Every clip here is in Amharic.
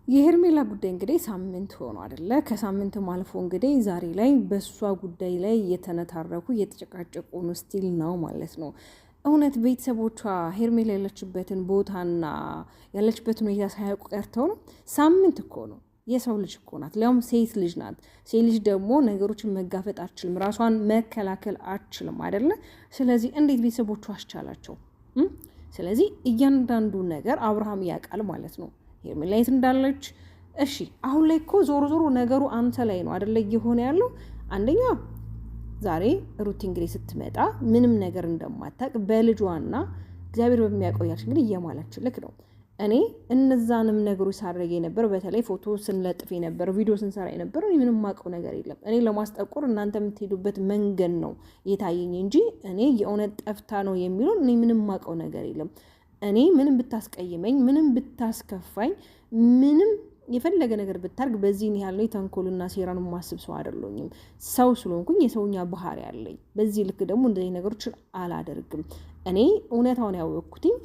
የሄርሜላ ጉዳይ እንግዲህ ሳምንት ሆኖ አይደለ? ከሳምንት አልፎ እንግዲህ ዛሬ ላይ በሷ ጉዳይ ላይ እየተነታረኩ እየተጨቃጨቁ ነው ስቲል ነው ማለት ነው። እውነት ቤተሰቦቿ ሄርሜላ ያለችበትን ቦታና ያለችበትን ሁኔታ ሳያውቁ ቀርተው ነው? ሳምንት እኮ ነው። የሰው ልጅ እኮ ናት፣ ሊያውም ሴት ልጅ ናት። ሴት ልጅ ደግሞ ነገሮችን መጋፈጥ አትችልም፣ ራሷን መከላከል አትችልም አይደለ? ስለዚህ እንዴት ቤተሰቦቿ አስቻላቸው? ስለዚህ እያንዳንዱ ነገር አብርሃም ያውቃል ማለት ነው። ሄርሜላ የት እንዳለች። እሺ አሁን ላይ እኮ ዞሮ ዞሮ ነገሩ አንተ ላይ ነው አይደለ እየሆነ ያለው። አንደኛ ዛሬ ሩቲ እንግዲህ ስትመጣ ምንም ነገር እንደማታውቅ በልጇና እግዚአብሔር በሚያቆያች እንግዲህ እየማላችልክ ነው። እኔ እነዛንም ነገሮች ሳደርግ የነበረው በተለይ ፎቶ ስንለጥፍ የነበረው ቪዲዮ ስንሰራ የነበረው እኔ ምንም ማውቀው ነገር የለም። እኔ ለማስጠቆር እናንተ የምትሄዱበት መንገድ ነው የታየኝ እንጂ እኔ የእውነት ጠፍታ ነው የሚለውን እኔ ምንም ማውቀው ነገር የለም። እኔ ምንም ብታስቀይመኝ፣ ምንም ብታስከፋኝ፣ ምንም የፈለገ ነገር ብታርግ በዚህን ያህል ነው ተንኮልና ሴራን ማስብ ሰው አይደለሁኝም። ሰው ስለሆንኩኝ የሰውኛ ባህሪ ያለኝ፣ በዚህ ልክ ደግሞ እንደዚህ ነገሮችን አላደርግም። እኔ እውነታውን ያወቅኩትኝ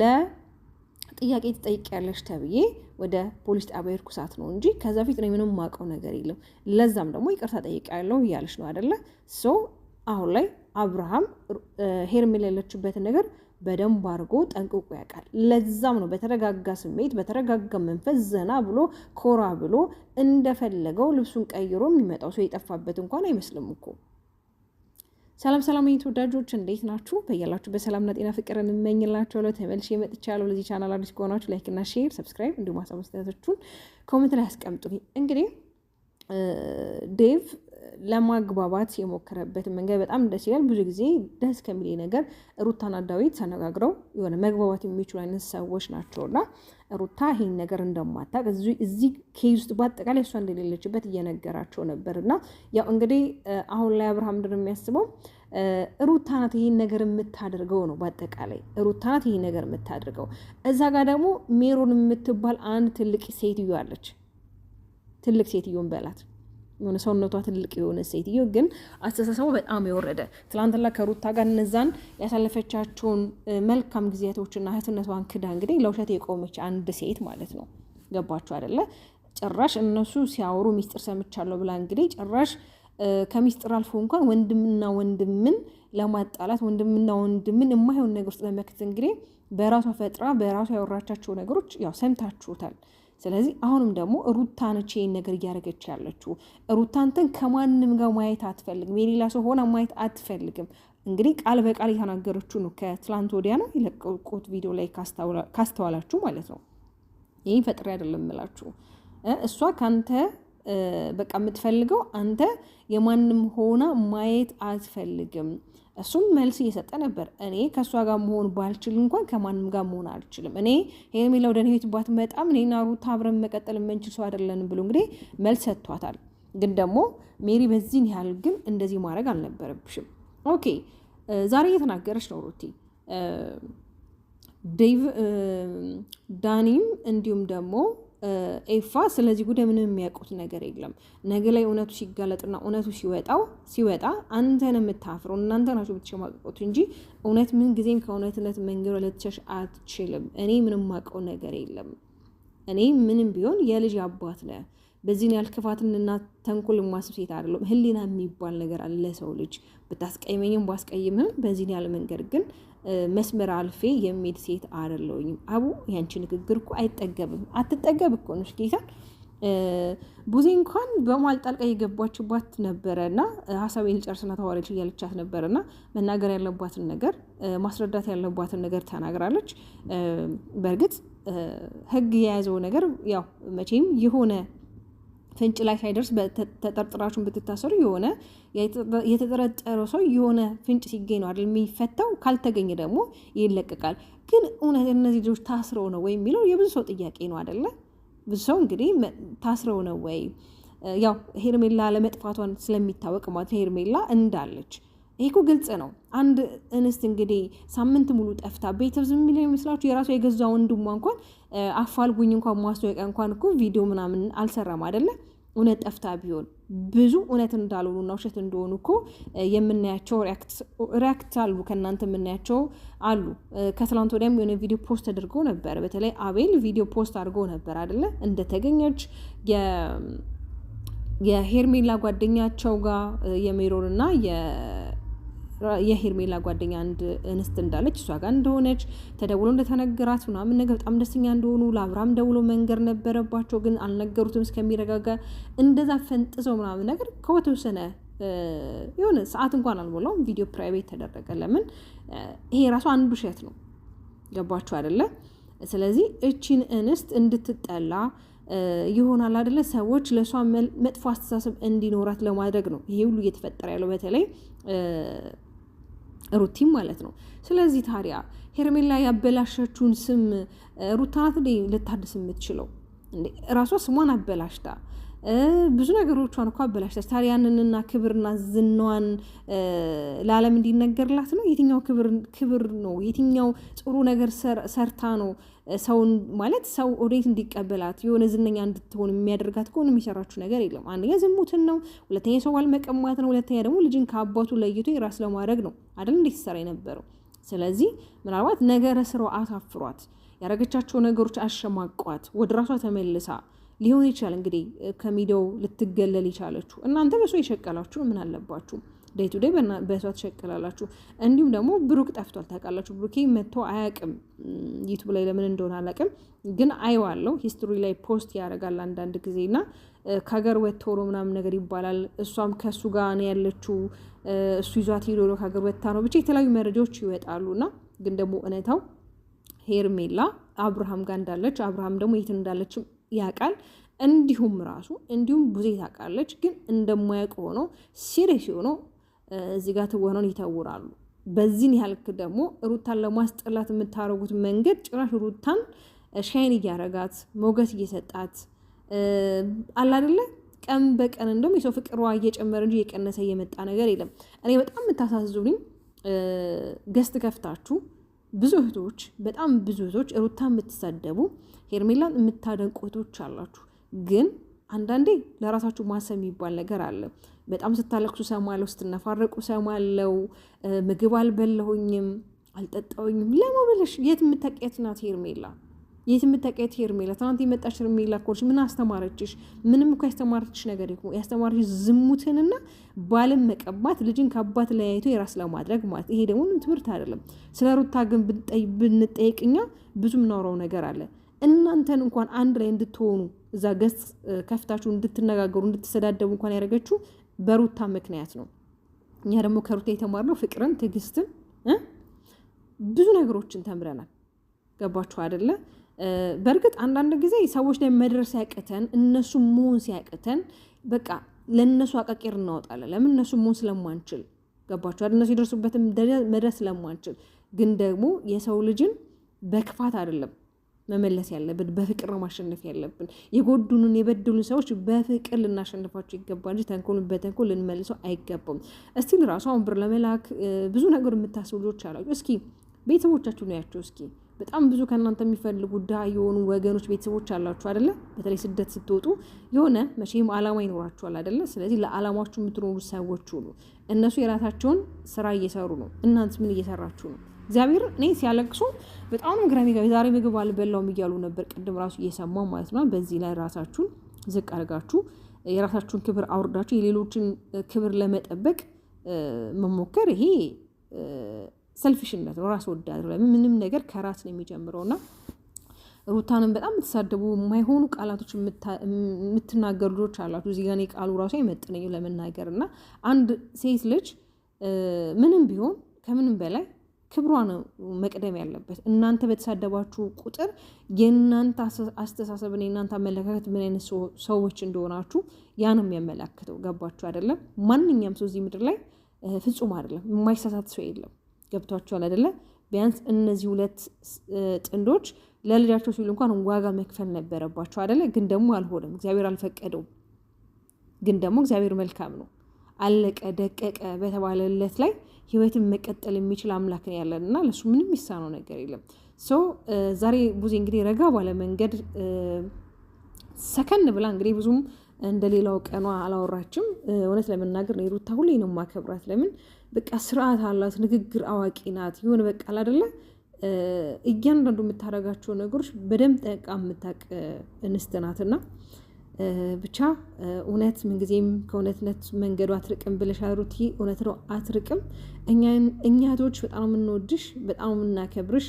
ለጥያቄ ትጠይቂያለሽ ተብዬ ወደ ፖሊስ ጣቢያ ሄድኩ ሰዓት ነው እንጂ ከዛ ፊት ነው ምንም ማውቀው ነገር የለም። ለዛም ደግሞ ይቅርታ ጠይቄያለሁ እያለች ነው አይደለ? ሶ አሁን ላይ አብርሃም ሄርሜላ ያለችበትን ነገር በደንብ አድርጎ ጠንቅቆ ያውቃል። ለዛም ነው በተረጋጋ ስሜት በተረጋጋ መንፈስ ዘና ብሎ ኮራ ብሎ እንደፈለገው ልብሱን ቀይሮ የሚመጣው። ሰው የጠፋበት እንኳን አይመስልም እኮ። ሰላም ሰላም ተወዳጆች እንዴት ናችሁ? በያላችሁ በሰላምና ጤና ፍቅር እንመኝላችኋለሁ። ተመልሼ መጥቻለሁ። ለዚህ ቻናል አዲስ ከሆናችሁ ላይክ እና ሼር፣ ሰብስክራይብ እንዲሁም ሀሳብ አስተያየታችሁን ኮሜንት ላይ አስቀምጡልኝ። እንግዲህ ዴቭ ለማግባባት የሞከረበት መንገድ በጣም ደስ ይላል። ብዙ ጊዜ ደስ ከሚል ነገር ሩታና ዳዊት ተነጋግረው የሆነ መግባባት የሚችሉ አይነት ሰዎች ናቸውና ሩታ ይሄን ነገር እንደማታውቅ እዚህ ኬዝ ውስጥ በአጠቃላይ እሷ እንደሌለችበት እየነገራቸው ነበርና ያው እንግዲህ አሁን ላይ አብርሃም ምንድን ነው የሚያስበው? ሩታ ናት ይሄን ነገር የምታደርገው ነው። በአጠቃላይ ሩታ ናት ይሄን ነገር የምታደርገው። እዛ ጋር ደግሞ ሜሮን የምትባል አንድ ትልቅ ሴትዮ አለች። ትልቅ ሴትዮን በላት የሆነ ሰውነቷ ትልቅ የሆነ ሴትዮ ግን አስተሳሰቡ በጣም የወረደ ትላንትና ከሩታ ጋር እነዛን ያሳለፈቻቸውን መልካም ጊዜያቶችና እህትነቷን ክዳ እንግዲህ ለውሸት የቆመች አንድ ሴት ማለት ነው። ገባችሁ አይደለ? ጭራሽ እነሱ ሲያወሩ ሚስጥር ሰምቻለሁ ብላ እንግዲህ ጭራሽ ከሚስጥር አልፎ እንኳን ወንድምና ወንድምን ለማጣላት ወንድምና ወንድምን የማይሆን ነገር ውስጥ ለመክተት እንግዲህ በራሷ ፈጥራ በራሷ ያወራቻቸው ነገሮች ያው ሰምታችሁታል። ስለዚህ አሁንም ደግሞ ሩታ ነች ይሄን ነገር እያደረገች ያለችው። ሩታንተን ከማንም ጋር ማየት አትፈልግም። የሌላ ሰው ሆና ማየት አትፈልግም። እንግዲህ ቃል በቃል የተናገረችው ነው። ከትላንት ወዲያ ነው የለቀቁት ቪዲዮ ላይ ካስተዋላችሁ ማለት ነው። ይህን ፈጥሬ አይደለም እምላችሁ። እሷ ካንተ በቃ የምትፈልገው አንተ የማንም ሆና ማየት አትፈልግም። እሱም መልስ እየሰጠ ነበር። እኔ ከእሷ ጋር መሆን ባልችል እንኳን ከማንም ጋር መሆን አልችልም። እኔ ሄርሜላ ወደ እኔ ቤት ባትመጣም እኔና ሩታ አብረን መቀጠል የምንችል ሰው አይደለንም ብሎ እንግዲህ መልስ ሰጥቷታል። ግን ደግሞ ሜሪ በዚህን ያህል ግን እንደዚህ ማድረግ አልነበረብሽም። ኦኬ ዛሬ እየተናገረች ነው ሩቲ ዴቭ ዳኒም እንዲሁም ደግሞ ኤፋ ስለዚህ ጉዳይ ምንም የሚያውቁት ነገር የለም። ነገ ላይ እውነቱ ሲጋለጥና እውነቱ ሲወጣ አንተን የምታፍረው እናንተ ናቸው የምትሸማቀቁት እንጂ እውነት ምን ጊዜም ከእውነትነት መንገድ ልትሸሽ አትችልም። እኔ ምንም ማውቀው ነገር የለም። እኔ ምንም ቢሆን የልጅ አባት ነህ። በዚህን ያህል ክፋትንና ተንኮል ማስብ ሴት አይደለም። ህሊና የሚባል ነገር አለ ሰው ልጅ ብታስቀይመኝም ባስቀይምህም በዚህን ያህል መንገድ ግን መስመር አልፌ የሚል ሴት አይደለሁኝም። አቡ ያንቺ ንግግር እኮ አይጠገብም። አትጠገብ እኮ ነው ጌታን ቡዜ እንኳን በማልጣልቃ የገባችባት ነበረና ሀሳቤን ልጨርስና ተዋረች እያለቻት ነበረና መናገር ያለባትን ነገር ማስረዳት ያለባትን ነገር ተናግራለች። በእርግጥ ህግ የያዘው ነገር ያው መቼም የሆነ ፍንጭ ላይ ሳይደርስ ተጠርጥራችሁን ብትታሰሩ የሆነ የተጠረጠረው ሰው የሆነ ፍንጭ ሲገኝ ነው አይደል የሚፈታው። ካልተገኘ ደግሞ ይለቀቃል። ግን እውነት እነዚህ ልጆች ታስረው ነው ወይ የሚለው የብዙ ሰው ጥያቄ ነው አይደለ? ብዙ ሰው እንግዲህ ታስረው ነው ወይ ያው ሄርሜላ ለመጥፋቷን ስለሚታወቅ ማለት ሄርሜላ እንዳለች ይሄ እኮ ግልጽ ነው። አንድ እንስት እንግዲህ ሳምንት ሙሉ ጠፍታ ቤተሰብ ዝም የሚለው ይመስላችሁ? የራሷ የገዛ ወንድሟ እንኳን አፋልጉኝ እንኳን ማስታወቂያ እንኳን እኮ ቪዲዮ ምናምን አልሰራም አይደለ? እውነት ጠፍታ ቢሆን ብዙ እውነት እንዳልሆኑና ውሸት እንደሆኑ እኮ የምናያቸው ሪያክት አሉ፣ ከእናንተ የምናያቸው አሉ። ከትላንት ወዲያም የሆነ ቪዲዮ ፖስት አድርጎ ነበር። በተለይ አቤል ቪዲዮ ፖስት አድርጎ ነበር አይደለ? እንደተገኘች የሄርሜላ ጓደኛቸው ጋር የሜሮንና የሄርሜላ ጓደኛ አንድ እንስት እንዳለች እሷ ጋር እንደሆነች ተደውሎ እንደተነገራት ምናምን ነገር በጣም ደስተኛ እንደሆኑ ለአብርሃም ደውሎ መንገር ነበረባቸው፣ ግን አልነገሩትም እስከሚረጋጋ። እንደዛ ፈንጥዘው ምናምን ነገር ከተወሰነ የሆነ ሰዓት እንኳን አልሞላውም ቪዲዮ ፕራይቬት ተደረገ። ለምን? ይሄ ራሱ አንዱ ውሸት ነው። ገባችሁ አይደለ? ስለዚህ እቺን እንስት እንድትጠላ ይሆናል አይደለ? ሰዎች ለሷ መጥፎ አስተሳሰብ እንዲኖራት ለማድረግ ነው ይሄ ሁሉ እየተፈጠረ ያለው፣ በተለይ ሩቲም ማለት ነው። ስለዚህ ታዲያ ሄርሜላ ያበላሸችውን ስም ሩታ ናት እንዴ ልታድስ የምትችለው? ራሷ ስሟን አበላሽታ ብዙ ነገሮቿን እኮ አበላሽታች። ታዲያ ያንንና ክብርና ዝናዋን ለዓለም እንዲነገርላት ነው? የትኛው ክብር ነው? የትኛው ጥሩ ነገር ሰርታ ነው ሰውን ማለት ሰው ኦዴት እንዲቀበላት የሆነ ዝነኛ እንድትሆን የሚያደርጋት ከሆነ የሚሰራችው ነገር የለም። አንደኛ ዝሙትን ነው፣ ሁለተኛ ሰው ባልመቀማት ነው፣ ሁለተኛ ደግሞ ልጅን ከአባቱ ለይቶ የራስ ለማድረግ ነው አይደል እንዴት ሲሰራ የነበረው። ስለዚህ ምናልባት ነገረ ስራው አሳፍሯት፣ ያረገቻቸው ነገሮች አሸማቋት፣ ወደ ራሷ ተመልሳ ሊሆን ይችላል እንግዲህ ከሚዲያው ልትገለል ይቻለችሁ። እናንተ በሷ የሸቀላችሁ ምን አለባችሁ? ዴይ ቱ ዴይ በሷ ትሸቀላላችሁ። እንዲሁም ደግሞ ብሩክ ጠፍቷል ታውቃላችሁ። ብሩኬ መጥቶ አያውቅም ዩቱብ ላይ ለምን እንደሆነ አላውቅም፣ ግን አይዋለው ሂስትሪ ላይ ፖስት ያደርጋል አንዳንድ ጊዜ እና ከሀገር ወጥቶ ነው ምናምን ነገር ይባላል። እሷም ከእሱ ጋር ነው ያለችው፣ እሱ ይዟት ሄዶ ነው ከሀገር ወጥታ ነው፣ ብቻ የተለያዩ መረጃዎች ይወጣሉ። እና ግን ደግሞ እውነታው ሄርሜላ አብርሃም ጋር እንዳለች፣ አብርሃም ደግሞ የት እንዳለች ያውቃል። እንዲሁም ብዙ ታውቃለች። ግን እንደማያውቅ ሆኖ ሲሪየስ ሆኖ እዚህ ጋር ትወናውን ይተውራሉ። በዚህን ያልክ ደግሞ ሩታን ለማስጠላት የምታረጉት መንገድ ጭራሽ ሩታን ሻይን እያረጋት ሞገስ እየሰጣት አላደለ ቀን በቀን እንደውም የሰው ፍቅሯ እየጨመረ እንጂ እየቀነሰ እየመጣ ነገር የለም። እኔ በጣም የምታሳዝኑኝ ገስት ከፍታችሁ ብዙ እህቶች፣ በጣም ብዙ እህቶች ሩታን የምትሳደቡ ሄርሜላን የምታደንቁ እህቶች አላችሁ። ግን አንዳንዴ ለራሳችሁ ማሰብ የሚባል ነገር አለ። በጣም ስታለቅሱ ሰማለው፣ ስትነፋረቁ ሰማለው። ምግብ አልበላሁኝም፣ አልጠጣሁኝም ለማበለሽ የት የምታውቂያት ናት ሄርሜላ? የት የምታውቂያት ሄርሜላ? ትናንት የመጣች ሄርሜላ እኮ ምን አስተማረችሽ? ምንም እኮ ያስተማረችሽ ነገር ያስተማረችሽ ዝሙትንና ባልን መቀባት፣ ልጅን ከአባት ለያይቶ የራስ ለማድረግ ማለት። ይሄ ደግሞ ትምህርት አይደለም። ስለ ሩታ ግን ብንጠይቅኛ ብዙ ምናወራው ነገር አለ። እናንተን እንኳን አንድ ላይ እንድትሆኑ እዛ ገጽ ከፍታችሁ እንድትነጋገሩ እንድትሰዳደቡ እንኳን ያደረገችው በሩታ ምክንያት ነው። እኛ ደግሞ ከሩታ የተማርነው ፍቅርን፣ ትዕግስትን፣ ብዙ ነገሮችን ተምረናል። ገባችሁ አይደለ? በእርግጥ አንዳንድ ጊዜ ሰዎች ላይ መድረስ ሲያቅተን፣ እነሱ መሆን ሲያቅተን በቃ ለእነሱ አቃቂር እናወጣለን። ለምን? እነሱ መሆን ስለማንችል። ገባችሁ አይደል? እነሱ የደርሱበትን መድረስ ስለማንችል። ግን ደግሞ የሰው ልጅን በክፋት አይደለም መመለስ ያለብን፣ በፍቅር ነው ማሸነፍ ያለብን። የጎዱንን የበደሉን ሰዎች በፍቅር ልናሸንፋቸው ይገባል እንጂ ተንኮልን በተንኮል ልንመልሰው አይገባም። እስቲ ራሱ አሁን ብር ለመላክ ብዙ ነገር የምታስቡ ልጆች አላችሁ። እስኪ ቤተሰቦቻችሁ ነው ያቸው። እስኪ በጣም ብዙ ከእናንተ የሚፈልጉ ድሃ የሆኑ ወገኖች ቤተሰቦች አላችሁ አይደለ? በተለይ ስደት ስትወጡ የሆነ መቼም አላማ ይኖራችኋል አይደለ? ስለዚህ ለአላማችሁ የምትኖሩ ሰዎች ሁሉ እነሱ የራሳቸውን ስራ እየሰሩ ነው። እናንተ ምን እየሰራችሁ ነው? እግዚአብሔር እኔ ሲያለቅሱ በጣም ግራ የሚገባ ዛሬ ምግብ አልበላውም እያሉ ነበር፣ ቅድም ራሱ እየሰማው ማለት ነው። በዚህ ላይ ራሳችሁን ዝቅ አድርጋችሁ የራሳችሁን ክብር አውርዳችሁ የሌሎችን ክብር ለመጠበቅ መሞከር ይሄ ሰልፊሽነት ነው፣ ራስ ወዳድ ነው። ምንም ነገር ከራስ ነው የሚጀምረውና ሩታንም በጣም የምትሳደቡ የማይሆኑ ቃላቶች የምትናገሩ ልጆች አላችሁ። እዚህ ጋር ቃሉ ራሱ አይመጥነኝ ለመናገር እና አንድ ሴት ልጅ ምንም ቢሆን ከምንም በላይ ክብሯ ነው መቅደም ያለበት። እናንተ በተሳደባችሁ ቁጥር የእናንተ አስተሳሰብን የእናንተ አመለካከት ምን አይነት ሰዎች እንደሆናችሁ ያ ነው የሚያመላክተው። ገባችሁ አይደለም? ማንኛውም ሰው እዚህ ምድር ላይ ፍጹም አይደለም፣ የማይሳሳት ሰው የለም። ገብቷችኋል አይደለ? ቢያንስ እነዚህ ሁለት ጥንዶች ለልጃቸው ሲሉ እንኳን ዋጋ መክፈል ነበረባቸው አይደለ? ግን ደግሞ አልሆነም፣ እግዚአብሔር አልፈቀደውም። ግን ደግሞ እግዚአብሔር መልካም ነው። አለቀ ደቀቀ በተባለለት ላይ ህይወትን መቀጠል የሚችል አምላክ ነው ያለን እና ለሱ ምንም የሚሳነው ነገር የለም። ዛሬ ቡዜ እንግዲህ ረጋ ባለ መንገድ ሰከን ብላ እንግዲህ ብዙም እንደሌላው ቀኗ አላወራችም። እውነት ለመናገር ነው ሩታ ሁሌ ነው ማከብራት። ለምን በቃ ስርዓት አላት፣ ንግግር አዋቂ ናት። ይሁን በቃ አይደለ እያንዳንዱ የምታደርጋቸው ነገሮች በደንብ ጠንቅቃ የምታውቅ እንስት ናትና ብቻ እውነት ምንጊዜም ከእውነትነት መንገዱ አትርቅም ብለሻል ሩቲ። እውነት ነው አትርቅም። እኛ እህቶች በጣም የምንወድሽ በጣም የምናከብርሽ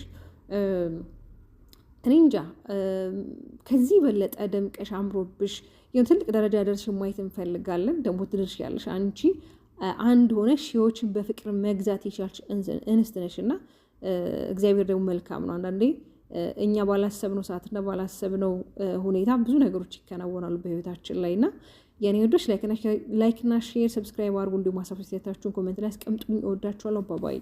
እኔ እንጃ ከዚህ በለጠ ደምቀሽ አምሮብሽ ይሁን ትልቅ ደረጃ ደርሽ ማየት እንፈልጋለን። ደግሞ ትደርሽ ያለሽ አንቺ አንድ ሆነ ሺዎችን በፍቅር መግዛት የቻልሽ እንስት ነሽና እግዚአብሔር ደግሞ መልካም ነው። አንዳንዴ እኛ ባላሰብነው ሰዓትና ባላሰብነው ሁኔታ ብዙ ነገሮች ይከናወናሉ በህይወታችን ላይ እና የኔ ወዶች ላይክና ሼር ሰብስክራይብ አድርጉ። እንዲሁም ሀሳብ አስተያየታችሁን ኮሜንት ላይ አስቀምጡኝ። እወዳችኋለሁ። ባባይ